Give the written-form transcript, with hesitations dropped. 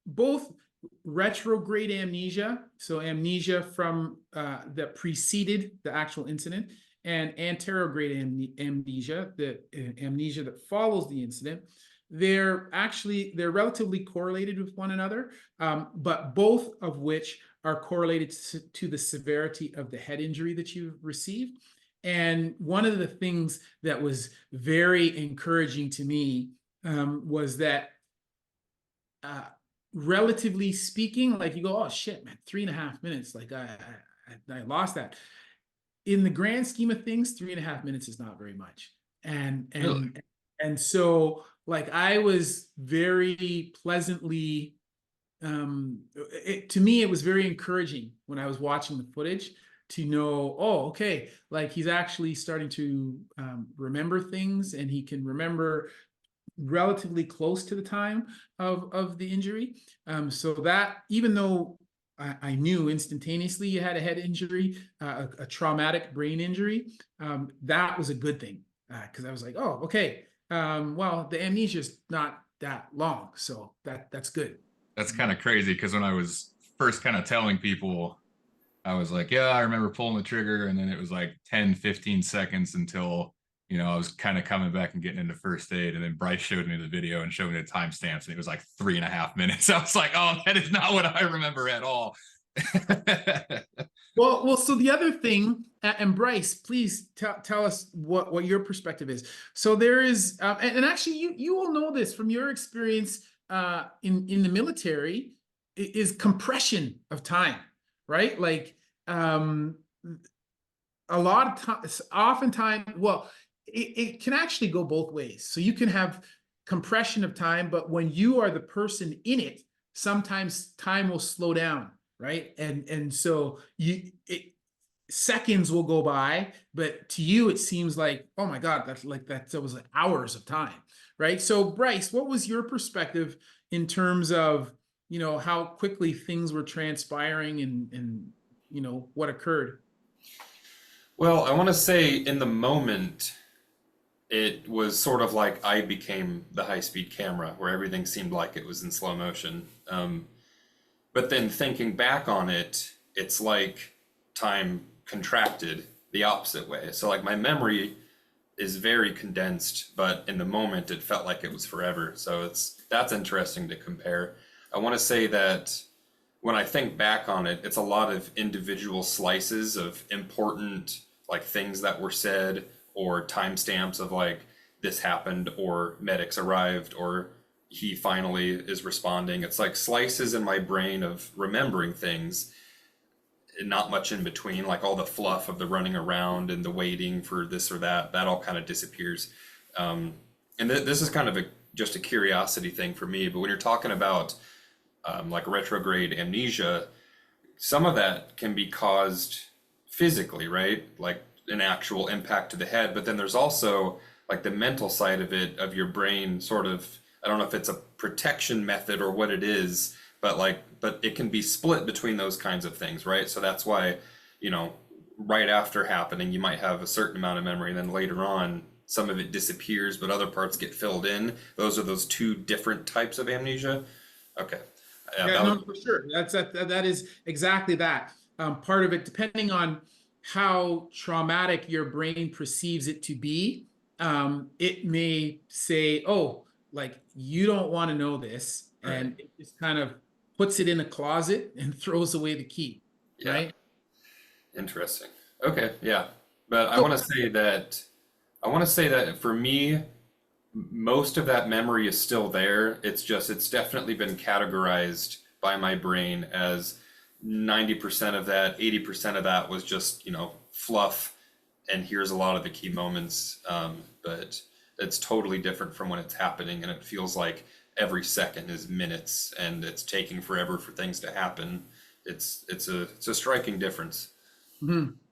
both retrograde amnesia, so amnesia from that preceded the actual incident, and anterograde amnesia, the amnesia that follows the incident. They're relatively correlated with one another, but both of which are correlated to the severity of the head injury that you've received. And one of the things that was very encouraging to me was that relatively speaking, like you go, oh shit, man, 3.5 minutes, like I lost that. In the grand scheme of things, 3.5 minutes is not very much. Really? And so like I was very pleasantly, to me, it was very encouraging when I was watching the footage to know, oh, okay, like he's actually starting to remember things, and he can remember relatively close to the time of the injury. So that even though I knew instantaneously you had a head injury, a traumatic brain injury, that was a good thing, because I was like, oh, okay, well, the amnesia is not that long, so that's good. That's kind of crazy because when I was first kind of telling people, I was like, yeah, I remember pulling the trigger. And then it was like 10, 15 seconds until, I was kind of coming back and getting into first aid. And then Bryce showed me the video and showed me the timestamps, and it was like 3.5 minutes. I was like, oh, that is not what I remember at all. Well, so the other thing, and Bryce, please tell us what your perspective is. So there is, and actually you will know this from your experience in the military, is compression of time, right? Like a lot of times, oftentimes, well, it can actually go both ways. So you can have compression of time, but when you are the person in it, sometimes time will slow down, right? And so seconds will go by, but to you it seems like, oh my God, that was like hours of time, right? So Bryce, what was your perspective in terms of how quickly things were transpiring and what occurred? Well, I want to say in the moment, it was sort of like I became the high-speed camera, where everything seemed like it was in slow motion. But then thinking back on it, it's like time contracted the opposite way. So like my memory is very condensed, but in the moment it felt like it was forever. So that's interesting to compare. I want to say that when I think back on it, it's a lot of individual slices of important like things that were said, or timestamps of like this happened, or medics arrived, or he finally is responding. It's like slices in my brain of remembering things, and not much in between. Like all the fluff of the running around and the waiting for this or that all kind of disappears. And this is kind of just a curiosity thing for me. But when you're talking about like retrograde amnesia, some of that can be caused physically, right? Like an actual impact to the head. But then there's also like the mental side of it, of your brain sort of, I don't know if it's a protection method or what it is, but it can be split between those kinds of things, right? So that's why, right after happening, you might have a certain amount of memory, and then later on, some of it disappears, but other parts get filled in. Those are those two different types of amnesia. Okay. Yeah, no, for sure. That is exactly that. Part of it, depending on how traumatic your brain perceives it to be, it may say, oh, like you don't want to know this, and Right. it just kind of puts it in a closet and throws away the key, Yeah. right? Interesting. Okay. Yeah. But So, I want to say that for me, most of that memory is still there. It's definitely been categorized by my brain as 90% of that, 80% of that was just, fluff. And here's a lot of the key moments. But it's totally different from when it's happening. And it feels like every second is minutes, and it's taking forever for things to happen. It's a striking difference. mhm.